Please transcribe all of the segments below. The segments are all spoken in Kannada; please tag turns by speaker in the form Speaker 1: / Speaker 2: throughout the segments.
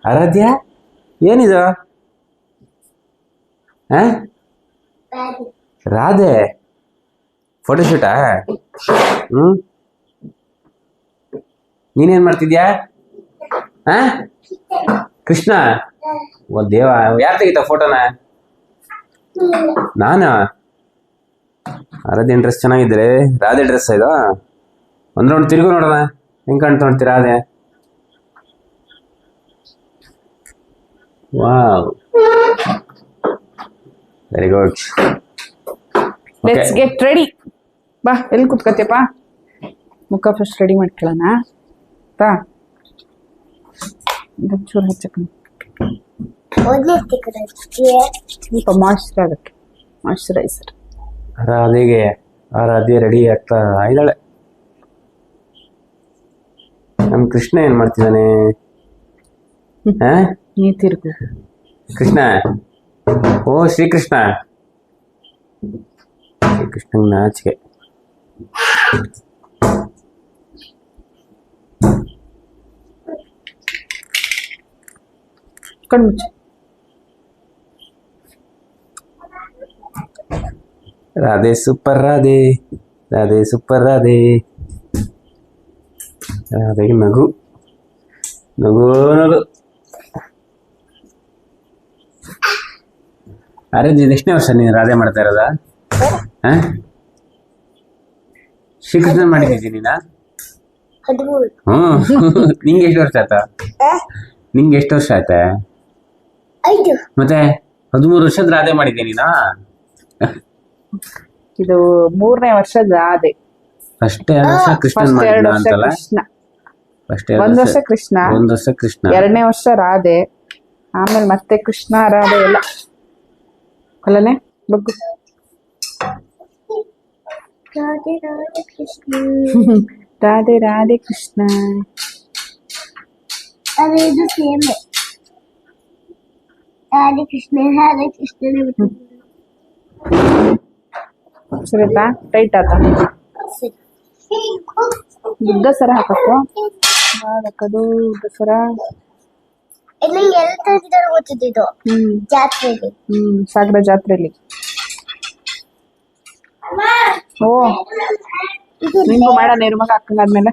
Speaker 1: ಆರಾಧ್ಯ ಏನಿದು? ರಾಧೆ ಫೋಟೋಶೂಟಾ? ನೀನೇನ್ ಮಾಡ್ತಿದ್ಯಾ? ಕೃಷ್ಣ ಓ ದೇವ, ಯಾರು ತೆಗಿತ ಫೋಟೋನ? ನಾನಾ? ಆರಾಧ್ಯ ಡ್ರೆಸ್ ಚೆನ್ನಾಗಿದ್ರೆ ರಾಧೆ ಡ್ರೆಸ್ ಇದು. ಒಂದ್ ರೌಂಡ್ ತಿರುಗು ನೋಡೋಣ, ಹೆಂಗ್ ಕಾಣ್ತಾ ನೋಡ್ತೀರಾ Radhe? Wow, very good.
Speaker 2: Let's get ready. ಬಾ, ಎಲ್ಲಿ ಕುತ್ಕೋತಿಯಪ್ಪ? ಮುಖ ಫಸ್ಟ್ ರೆಡಿ ಮಾಡ್ಕೊಳ್ಳೋಣ. ಬಾ, ಚೂರು ಹಚ್ಚಕ್ಕ ಸ್ವಲ್ಪ ಮಾಯ್ಶ್ಚರ್ ಆಗುತ್ತೆ, ಮಾಯ್ಶ್ಚರೈಸರ್.
Speaker 1: ರಾಧೆಗೆ ಆರಾಧ್ಯ ರೆಡಿ ಆಗ್ತಾ ಇದ್ದಾಳೆ. ನಮ್ ಕೃಷ್ಣ ಏನ್ ಮಾಡ್ತಿದ್ದಾನೆ?
Speaker 2: ನೀ ತಿರುಗು.
Speaker 1: ಕೃಷ್ಣ, ಓ ಶ್ರೀಕೃಷ್ಣ. ಶ್ರೀಕೃಷ್ಣ ನಾಚಿಕೆ.
Speaker 2: ಕಣ್ಮುಚ್ಚು.
Speaker 1: ರಾಧೆ ಸೂಪರ್, ರಾಧೆ ರಾಧೆ ಸೂಪರ್, ರಾಧೆ ರಾಧೆಗೆ ನಗು ನಗು ನಗು. ಅರೆ ಎಷ್ಟನೇ ವರ್ಷ ನೀನು ರಾಧೆ ಮಾಡ್ತಾ ಇರೋದ? ಶ್ರೀಕೃಷ್ಣ ಮಾಡಿದ್ದೀನಿ ನೀನಾ? ನಿಂಗೆ ಎಷ್ಟು ವರ್ಷ ಆಯ್ತಾ? ನಿಂಗೆ ಎಷ್ಟು ವರ್ಷ ಆಯ್ತಾ? ಮತ್ತೆ 13 ವರ್ಷದ ರಾಧೆ ಮಾಡಿದ್ದೆ ನೀನಾ?
Speaker 2: ಇದು 3ನೇ ವರ್ಷದ ರಾಧೆ.
Speaker 1: ಫಸ್ಟ್ 2 ವರ್ಷ ಕೃಷ್ಣ
Speaker 2: ಮಾಡಿದ್ನ ಅಂತಲ್ಲ? ಒಂದು ವರ್ಷ ಕೃಷ್ಣ,
Speaker 1: 1 ವರ್ಷ ಕೃಷ್ಣ,
Speaker 2: 2ನೇ ವರ್ಷ ರಾಧೆ, ಆಮೇಲೆ ಮತ್ತೆ ಕೃಷ್ಣ ರಾಧೆ ಎಲ್ಲ ಅಲ್ಲನೆ. ಬಗ್ಗು. ರಾಧೆ ರಾಧೆ ಕೃಷ್ಣ, ರಾಧೆ ರಾಧೆ ಕೃಷ್ಣ.
Speaker 3: ಅದೇ ಇದು ಸೇಮ್. ರಾಧೆ ಕೃಷ್ಣ ರಾಧೆ ಕೃಷ್ಣ.
Speaker 2: ಸರಿತಾ? ಟೈಟ್ ಆತ? ಉದ್ದ ಸರ ಹಾಕಬೇಕು. ಹಾಕೋದು ಉದ್ದ ಸರ.
Speaker 3: ಗೊತ್ತಿದ್ದು ಜಾತ್ರೆಯಲ್ಲಿ,
Speaker 2: ಸಾಗರ ಜಾತ್ರೆಯಲ್ಲಿ. ಓ, ನಿಂಗು ಮಾಡ ನೀರು ಮಗ ಹಾಕಂಗಾದ್ಮೇಲೆ.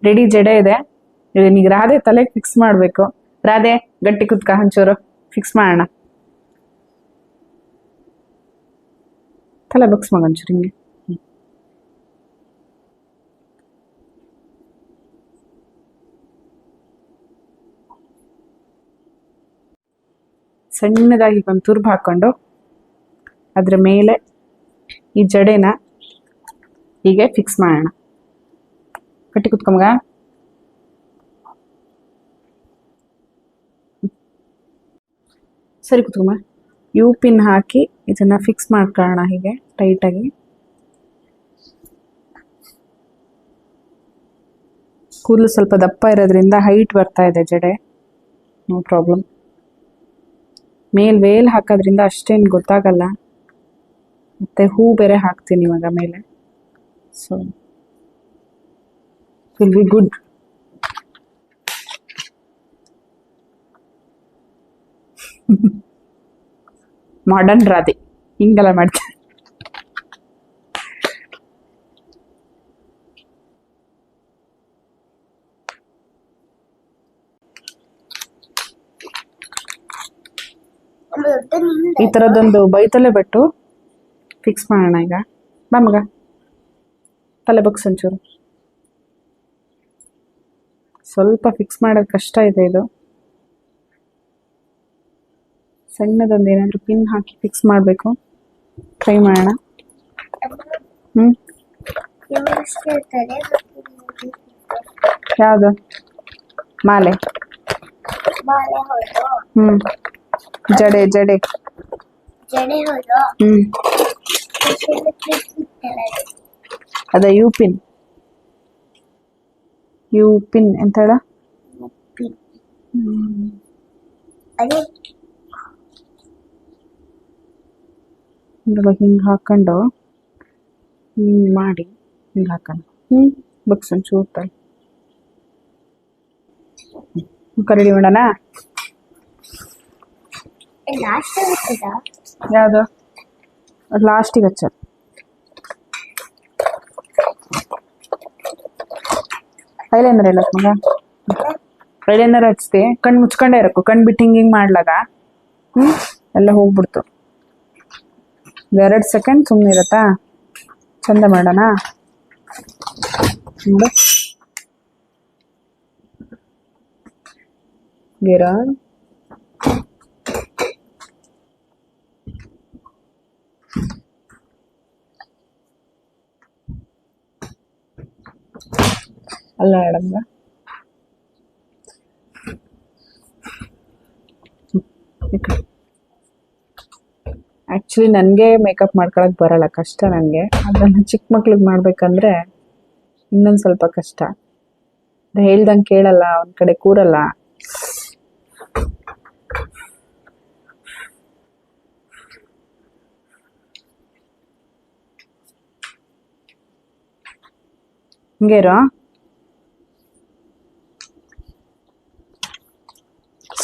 Speaker 2: ರೆಡಿ ಜಡೆ ಇದೆ. ಈಗ ರಾಧೆ ತಲೆ ಫಿಕ್ಸ್ ಮಾಡ್ಬೇಕು. ರಾಧೆ ಗಟ್ಟಿ ಕುತ್ಕ, ಒಂಚೂರು ಫಿಕ್ಸ್ ಮಾಡೋಣ. ತಲೆ ಬಗ್ಸ್ ಮಗ ಒಂಚೂರು ಹಿಂಗೆ. ಸಣ್ಣದಾಗಿ ಒಂದು ತುರ್ಬು ಹಾಕೊಂಡು ಅದ್ರ ಮೇಲೆ ಈ ಜಡೆನ ಹೀಗೆ ಫಿಕ್ಸ್ ಮಾಡೋಣ. ಗಟ್ಟಿ ಕುತ್ಕೊಂಬಗ. ಸರಿ ಕುತ್ಕೊಂಬ. ಯು ಪಿನ್ ಹಾಕಿ ಇದನ್ನ ಫಿಕ್ಸ್ ಮಾಡ್ಕೊಳ್ಳೋಣ ಹೀಗೆ ಟೈಟಾಗಿ. ಕೂದಲು ಸ್ವಲ್ಪ ದಪ್ಪ ಇರೋದ್ರಿಂದ ಹೈಟ್ ಬರ್ತಾ ಇದೆ ಜಡೆ, ನೋ ಪ್ರಾಬ್ಲಮ್. ಮೇಲ್ ವೇಲ್ ಹಾಕೋದ್ರಿಂದ ಅಷ್ಟೇನು ಗೊತ್ತಾಗಲ್ಲ. ಮತ್ತೆ ಹೂ ಬೇರೆ ಹಾಕ್ತೀನಿ ಇವಾಗ ಮೇಲೆ, so will be good. Modern Radhe ಹಿಂಗೆಲ್ಲ ಮಾಡ್ತಾರೆ. ಈ ತರದೊಂದು ಬೈತಲೆ ಬಿಟ್ಟು ಫಿಕ್ಸ್ ಮಾಡೋಣ ಈಗ. ಬಾ ಮಗ, ತಲೆ ಬಗ್ಸ್ ಒಂಚೂರು. ಸ್ವಲ್ಪ ಫಿಕ್ಸ್ ಮಾಡೋದು ಕಷ್ಟ ಇದೆ ಇದು. ಸಣ್ಣದೊಂದು ಏನಾದರೂ ಪಿನ್ ಹಾಕಿ ಫಿಕ್ಸ್ ಮಾಡಬೇಕು. ಟ್ರೈ ಮಾಡೋಣ. ಯಾವುದು? ಮಾಲೆ. ಜಡೆ ಜಡೆ
Speaker 3: ಜಡೆ
Speaker 2: ಅದ ಯು ಪಿನ್. ಯು ಪಿನ್ ಎಂತ ಹೇಳ?
Speaker 3: ಅದೇ
Speaker 2: ಇವಾಗ ಹಿಂಗೆ ಹಾಕೊಂಡು ಮಾಡಿ ಹಿಂಗೆ ಹಾಕೋಣ ಬಗ್ಸ್ ಒಂಚೂರು ತಲೆ ರೆಡಿ ಮಾಡೋಣ.
Speaker 3: ಲಾಸ್ಟ್ ಆಗುತ್ತದ
Speaker 2: ಯಾವುದು ಅದು ಲಾಸ್ಟಿಗೆ ಹಚ್ಚೋದು. ಐಲೈನರ್ ಇಲ್ಲ ಮಗ, ಐಲೈನರ್ ಹಚ್ತಿ ಕಣ್ಣು ಮುಚ್ಕೊಂಡೇ ಇರಕು, ಕಣ್ಣು ಬಿಟ್ಟು ಹಿಂಗೆ ಮಾಡ್ಲಾಗ ಎಲ್ಲ ಹೋಗ್ಬಿಡ್ತು. 2 ಸೆಕೆಂಡ್ ಸುಮ್ಮನೆ ಇರತ್ತಾ, ಚಂದ ಮಾಡೋಣ ನೋಡು. ಗೀರ ಅಲ್ಲ ಮೇಡಮ್ ಆ್ಯಕ್ಚುಲಿ ನನಗೆ ಮೇಕಪ್ ಮಾಡ್ಕೊಳಕ್ಕೆ ಬರಲ್ಲ, ಕಷ್ಟ ನನಗೆ. ಅದನ್ನು ಚಿಕ್ಕ ಮಕ್ಳಿಗೆ ಮಾಡ್ಬೇಕಂದ್ರೆ ಇನ್ನೊಂದು ಸ್ವಲ್ಪ ಕಷ್ಟ. ಹೇಳ್ದಂಗೆ ಕೇಳಲ್ಲ, ಒಂದು ಕಡೆ ಕೂರಲ್ಲ. ಹಿಂಗೆ ಇರೋ.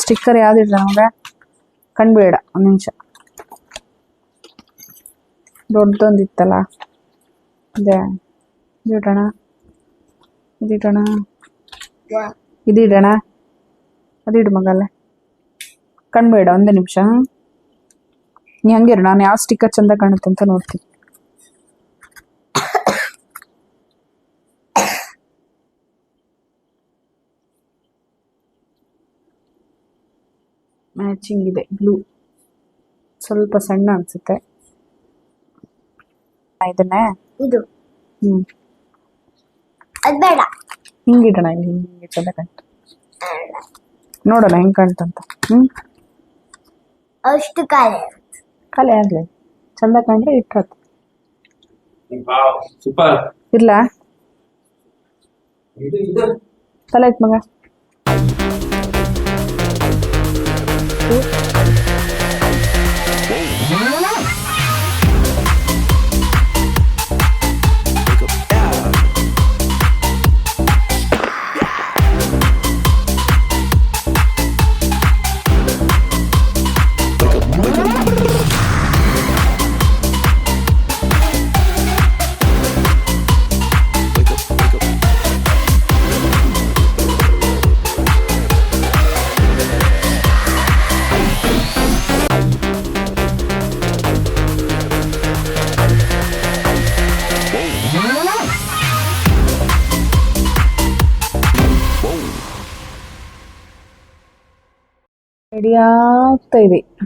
Speaker 2: ಸ್ಟಿಕ್ಕರ್ ಯಾವ್ದಿಲ್ಲ ನಮಗೆ, ಕಣ್ಬೇಡ ಒಂದು ನಿಮಿಷ. ದೊಡ್ಡದೊಂದಿತ್ತಲ್ಲ, ಇದೇ ಇದಿಡೋಣ, ಇದಿಡೋಣ, ಇದಿಡೋಣ, ಅದಿಡು ಮಗಲ್ಲೇ. ಕಣ್ಬೇಡ ಒಂದೇ ನಿಮಿಷ. ನೀ ಹಂಗಿರು, ನಾನು ಯಾವ ಸ್ಟಿಕ್ಕರ್ ಚಂದ ಕಾಣುತ್ತೆ ಅಂತ ನೋಡ್ತೀನಿ. ಮ್ಯಾಚಿಂಗ್ ಇದೆ ಬ್ಲೂ, ಸ್ವಲ್ಪ ಸಣ್ಣ ಅನ್ಸುತ್ತೆ. ಇದನ್ನೇ
Speaker 3: ಇದು ಅದು ಬೇಡ,
Speaker 2: ಹಿಂಗಿಡೋಣ. ಇಲ್ಲಿ ಹಿಂಗೆ ಚಂದ ಕಾಣ್ತು, ನೋಡೋಣ ಹೆಂಗೆ ಕಾಣ್ತಂತ.
Speaker 3: ಅಷ್ಟು ಖಾಲಿ
Speaker 2: ಆಗ್ಲಿ, ಚಂದ ಕಾಣ್ರೆ ಇಟ್ಟರತ್ತು.
Speaker 1: ಸೂಪರ್
Speaker 2: ಇರ್ಲಾ ತಲೆ ಆಯ್ತು ಮಗ.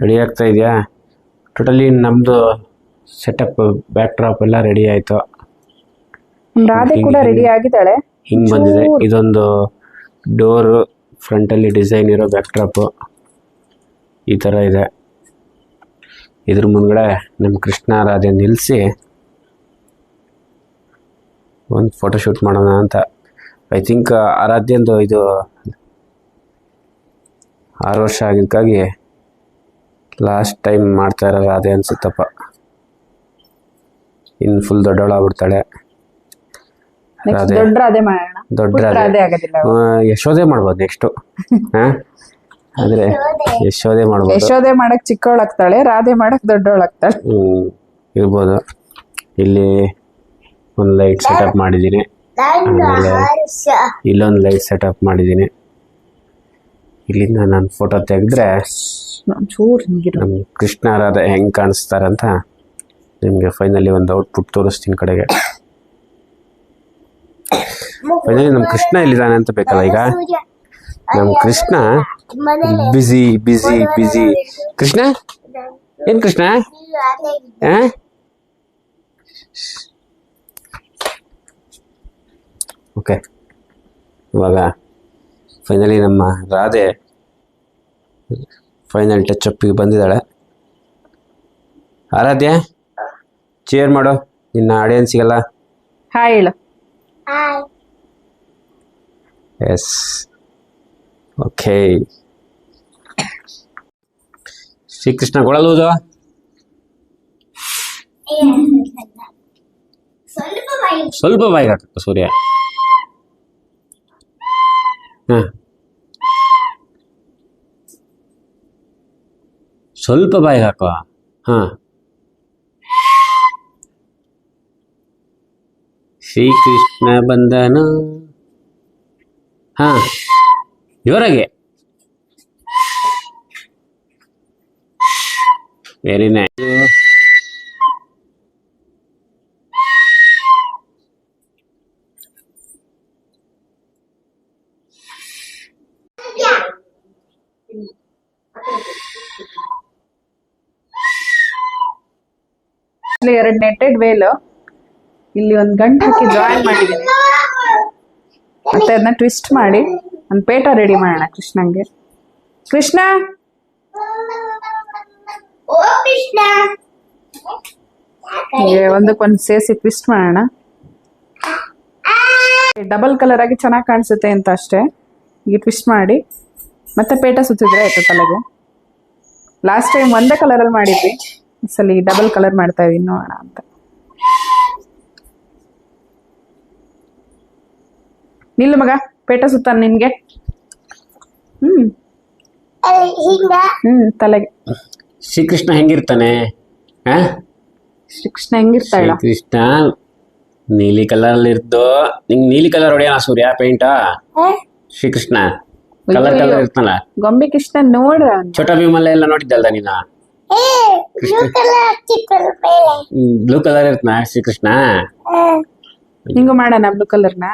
Speaker 1: ರೆಡಿ ಆಗ್ತಾ ಇದೆಯಾ? ಟೋಟಲಿ ನಮ್ಮದು ಸೆಟಪ್, ಬ್ಯಾಕ್ ಡ್ರಾಪ್ ಎಲ್ಲ ರೆಡಿ ಆಯಿತು.
Speaker 2: ರಾಧೆ ಕೂಡ ರೆಡಿ ಆಗಿದ್ದಾಳೆ.
Speaker 1: ಹಿಂಗೆ ಬಂದಿದೆ. ಇದೊಂದು ಡೋರು, ಫ್ರಂಟಲ್ಲಿ ಡಿಸೈನ್ ಇರೋ ಬ್ಯಾಕ್ ಡ್ರಾಪು ಈ ಥರ ಇದೆ. ಇದ್ರ ಮುಂದ್ಗಡೆ ನಮ್ಮ ಕೃಷ್ಣ ರಾಧೆ ನಿಲ್ಲಿಸಿ ಒಂದು ಫೋಟೋಶೂಟ್ ಮಾಡೋಣ ಅಂತ. ಐ ಥಿಂಕ್ ಆರಾಧ್ಯಂದು ಇದು 6 ವರ್ಷ ಆಗಿದ್ದಕ್ಕಾಗಿ ಲಾಸ್ಟ್ ಟೈಮ್ ಮಾಡ್ತಾ ಇರೋ ರಾಧೆ ಅನ್ಸುತ್ತಪ್ಪ. ಇನ್ನು ಫುಲ್ ದೊಡ್ಡವಳಾಗ್ಬಿಡ್ತಾಳೆ ರಾಧೆ. ದೊಡ್ಡ ರಾಧೆ ಯಶೋದೆ ಮಾಡ್ಬೋದು ನೆಕ್ಸ್ಟು. ಆದರೆ ಯಶೋದೆ ಮಾಡ್ಬೋದು.
Speaker 2: ಯಶೋದೆ ಮಾಡಕ್ ಚಿಕ್ಕವಳಾಗ್ತಾಳೆ, ರಾಧೆ ಮಾಡಕ್ ದೊಡ್ಡವಳಾಗ್ತಾಳೆ.
Speaker 1: ಇರ್ಬೋದು. ಇಲ್ಲಿ ಒಂದು ಲೈಟ್ ಸೆಟಪ್ ಮಾಡಿದ್ದೀನಿ, ಆಮೇಲೆ ಇಲ್ಲೊಂದು ಲೈಟ್ ಸೆಟಪ್ ಮಾಡಿದ್ದೀನಿ. ಇಲ್ಲಿಂದ ನಾನು ಫೋಟೋ ತೆಗೆದ್ರೆ ನಮ್ಮ ಕೃಷ್ಣ ರಾಧೆ ಹೆಂಗೆ ಕಾಣಿಸ್ತಾರಂತ ನಿಮಗೆ ಫೈನಲಿ ಒಂದು ಔಟ್ಪುಟ್ ತೋರಿಸ್ತೀನಿ ಕಡೆಗೆ. ಫೈನಲಿ ನಮ್ಮ ಕೃಷ್ಣ ಎಲ್ಲಿದ್ದಾನೆ ಅಂತ ಬೇಕಲ್ಲ ಈಗ. ನಮ್ಮ ಕೃಷ್ಣ ಬಿಸಿ ಬಿಸಿ ಬಿಸಿ. ಕೃಷ್ಣ ಏನು ಕೃಷ್ಣ? ಓಕೆ, ಇವಾಗ ಫೈನಲಿ ನಮ್ಮ ರಾಧೆ ಫೈನಲ್ ಟಚ್ ಅಪ್ಪಿಗೆ ಬಂದಿದ್ದಾಳೆ. ಆರಾಧ್ಯ ಚೇರ್ ಮಾಡು, ನಿನ್ನ ಆಡಿಯನ್ಸಿಗೆಲ್ಲ
Speaker 2: ಹಾಯ್ ಹೇಳು.
Speaker 1: Yes, okay. ಶ್ರೀಕೃಷ್ಣ ಕೊಳಲೂದು
Speaker 3: ಸ್ವಲ್ಪ ಬಾಯಿ
Speaker 1: ಸ್ವಲ್ಪ ಬಾಯಿಗೆ ಹಾಕಕ್ಕ ಸೂರ್ಯ. ಹಾಂ, ಸ್ವಲ್ಪ ಬಾಯಿಗೆ ಹಾಕುವ. ಹಾಂ, ಶ್ರೀಕೃಷ್ಣ ಬಂದನು. ಹಾಂ, ಜೋರಾಗೆ. Very nice.
Speaker 2: ಎರಡು ನೆಟ್ಟೆಡ್ ವೇಲು ಇಲ್ಲಿ ಒಂದು ಗಂಟು ಹಾಕಿ ಜಾಯಿನ್ ಮಾಡಿದ್ದೀನಿ. ಮತ್ತೆ ಅದನ್ನ ಟ್ವಿಸ್ಟ್ ಮಾಡಿ ಒಂದು ಪೇಟ ರೆಡಿ ಮಾಡೋಣ ಕೃಷ್ಣಂಗೆ. ಕೃಷ್ಣ
Speaker 3: ಓ ಕೃಷ್ಣ
Speaker 2: ಒಂದಕ್ಕೊಂದು ಸೇರಿಸಿ ಟ್ವಿಸ್ಟ್ ಮಾಡೋಣ. ಡಬಲ್ ಕಲರ್ ಆಗಿ ಚೆನ್ನಾಗಿ ಕಾಣಿಸುತ್ತೆ ಅಂತ ಅಷ್ಟೇ. ಈಗ ಟ್ವಿಸ್ಟ್ ಮಾಡಿ ಮತ್ತೆ ಪೇಟ ಸುತ್ತಿದ್ರೆ ಆಯ್ತು ತಲೆಗೆ. ಲಾಸ್ಟ್ ಟೈಮ್ ಒಂದೇ ಕಲರಲ್ಲಿ ಮಾಡಿದ್ವಿ, ಈ ಸಲ ಡಬಲ್ ಕಲರ್ ಮಾಡ್ತಾ ಇದೀನಿ, ನೋಡೋಣ ಅಂತ. ನಿಲ್ಲು ಮಗ, ಪೇಟ ಸುತ್ತಾನ ನಿನ್ಗೆ.
Speaker 3: ಹಿಂಗ
Speaker 2: ತಲೆಗೆ.
Speaker 1: ಶ್ರೀಕೃಷ್ಣ ಹೆಂಗಿರ್ತಾನೆ?
Speaker 2: ಶ್ರೀಕೃಷ್ಣ ಹೆಂಗಿರ್ತಾಳ?
Speaker 1: ಶ್ರೀಕೃಷ್ಣ ನೀಲಿ ಕಲರ್ ಇರ್ದು. ನಿಂಗೆ ನೀಲಿ ಕಲರ್ ಹೊಡೆಯೋಣ ಸೂರ್ಯ ಪೇಂಟ. ಶ್ರೀಕೃಷ್ಣ ಕಲರ್ ಕಲರ್ ಇರ್ತಾನಲ್ಲ.
Speaker 2: ಗೊಂಬೆ ಕೃಷ್ಣ ನೋಡ್ರ
Speaker 1: ಛೋಟಾ ಭೀಮಲ್ಲ ಎಲ್ಲ ನೋಡಿದ್ದಲ್ದ ನೀನ? ಬ್ಲೂ ಕಲರ್ ಇರ್ತಾನ ಶ್ರೀಕೃಷ್ಣ.
Speaker 2: ಹಿಂಗ ಮಾಡೋಣ ಬ್ಲೂ ಕಲರ್ನ.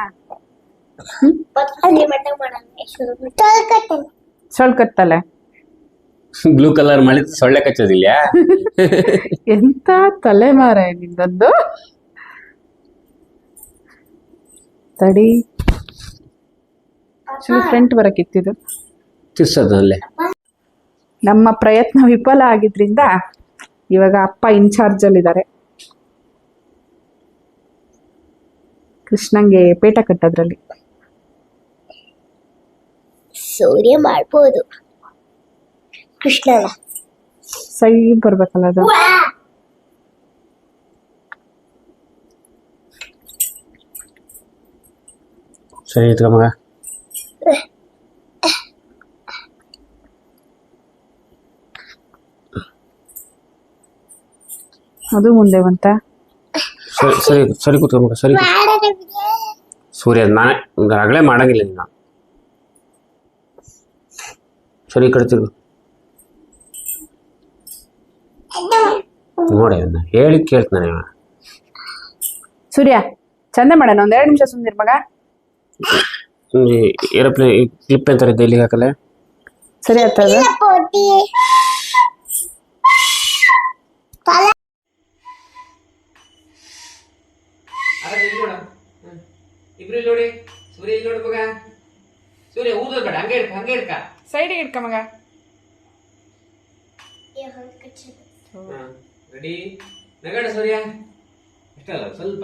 Speaker 2: ಸೊಳ್ಕತ್ತಲೆ
Speaker 1: ಬ್ಲೂ ಕಲರ್ ಮಾಡಿ ಸೊಳ್ಳೆ ಕಚ್ಚೋದಿಲ್ಲ.
Speaker 2: ಎಂತ ತಲೆ ಮಾರ ನಿಂದದ್ದು. ತಡಿ, ಫ್ರಂಟ್ ಬರಕ್ಕಿತ್ತಿದ್ದು
Speaker 1: ತಿರ್ಸೋದಲ್ಲೇ.
Speaker 2: ನಮ್ಮ ಪ್ರಯತ್ನ ವಿಫಲ ಆಗಿದ್ರಿಂದ ಇವಾಗ ಅಪ್ಪ ಇನ್ಚಾರ್ಜ್ ಅಲ್ಲಿ ಇದ್ದಾರೆ. ಕೃಷ್ಣಂಗೆ ಪೇಟ ಕಟ್ಟೋದ್ರಲ್ಲಿ.
Speaker 3: ಸೂರ್ಯ ಮಾಡ್ಬೋದು, ಕೃಷ್ಣನ
Speaker 2: ಸೈಡ್ ಬರ್ಬೇಕಲ್ಲ ಅದು.
Speaker 1: ಸರಿ ಇಟ್ಕ ಮಗ.
Speaker 2: ಅದು ಮುಂದೆ ಬಂತ.
Speaker 1: ಸರಿ ಸರಿ ಸರಿ ಕೂತ್ಕೊ ಮಗ, ಸರಿ ಸೂರ್ಯ. ನಾನೇ ಆಗಲೇ ಮಾಡಂಗಿಲ್ಲ ನಿನ್ನ. ಸರಿ ಈ ಕಡೆ ತಿರುಗು. ನೋಡಿ ಅದನ್ನ ಹೇಳಿ ಕೇಳ್ತಾನೆ ಇವ.
Speaker 2: ಸೂರ್ಯ ಚಂದ ಮಾಡೋಣ. ಒಂದ್ 2 ನಿಮಿಷ ಸುಂದಿರ್ ಮಗ.
Speaker 1: ಏರೋಪ್ಲೇನ್ ಕ್ಲಿಪ್ ಅಂತಾರೆ ಇಲ್ಲಿಗೆ ಹಾಕಲ್ಲ.
Speaker 2: ಸರಿ ಆಗ್ತದ.
Speaker 1: ಇಬ್ರು ನೋಡಿ ಸೂರ್ಯ ಇಲ್ಲಿ ನೋಡಿ ಮಗ. ಸೂರ್ಯ ಊದೋದ್ ಬೇಡ, ಹಂಗೆ ಇಡ್ಕ, ಹಂಗೆ ಇಡ್ಕ.
Speaker 2: ಸೈಡಿಗೆ ಇಡ್ಕ ಮಗ.
Speaker 1: ರೆಡಿ? ನಗಡ ಸೂರ್ಯ. ಇಷ್ಟಲ್ಲ, ಸ್ವಲ್ಪ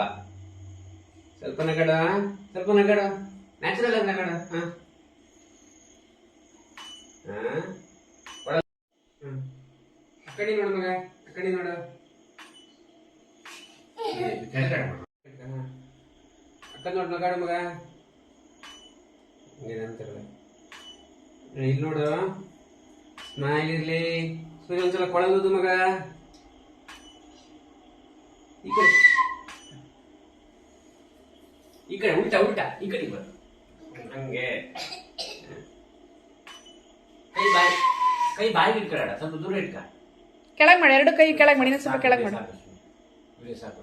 Speaker 1: ಸ್ವಲ್ಪ ನಗಡ, ಸ್ವಲ್ಪ ನಗಡ. ನ್ಯಾಚುರಲ್ ಆಗಿ ನಗಡ. ಆ ಕಡೆ ನೋಡು ಮಗ, ಆ ಕಡೆ ನೋಡು. ಅಕ್ಕ ನೋಡು ನಗಾಡು ಮಗ. ಏನಂತಾರಲ್ಲ, ಇಲ್ಲಿ ನೋಡು. ಸ್ಮೈಲ್ ಇರ್ಲಿ. ಸೂರ್ಯ ಒಂದ್ಸಲ ಕೊಳಲುದು ಮಗ. ಈ ಕಡೆ ಈ ಕಡೆ ಉಲ್ಟಾ ಉಲ್ಟಾ ಈ ಕಡೆ ಬರ. ಹಂಗೆ ಕೈ ಬಾಯಿಗೆ ಇಟ್ಕೊಳ್ಳ, ಸ್ವಲ್ಪ ದೂರ ಇಟ್ಕ.
Speaker 2: ಕೆಳಗ್ ಮಾಡಿ, 2 ಕೈ ಕೆಳಗ್ ಮಾಡಿ. ಸ್ವಲ್ಪ ಕೆಳಗ್ ಮಾಡಿ.
Speaker 1: ಸಾಕು.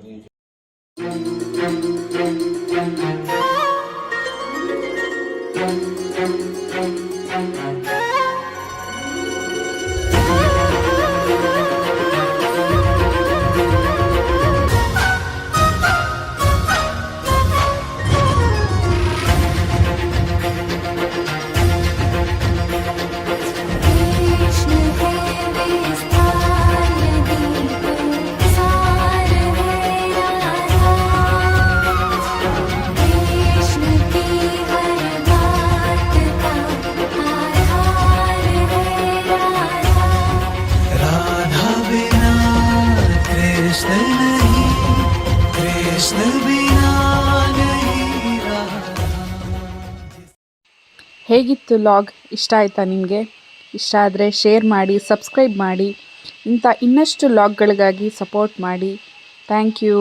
Speaker 4: कृष्ण कृष्ण बिना नहीं रहा।
Speaker 2: ಹೇಗಿತ್ತು ಲಾಗ್? ಇಷ್ಟ ಆಯಿತಾ ನಿಮಗೆ? ಇಷ್ಟ ಆದರೆ ಶೇರ್ ಮಾಡಿ, ಸಬ್ಸ್ಕ್ರೈಬ್ ಮಾಡಿ. ಇಂಥ ಇನ್ನಷ್ಟು ಲಾಗ್ಗಳಿಗಾಗಿ ಸಪೋರ್ಟ್ ಮಾಡಿ. Thank you.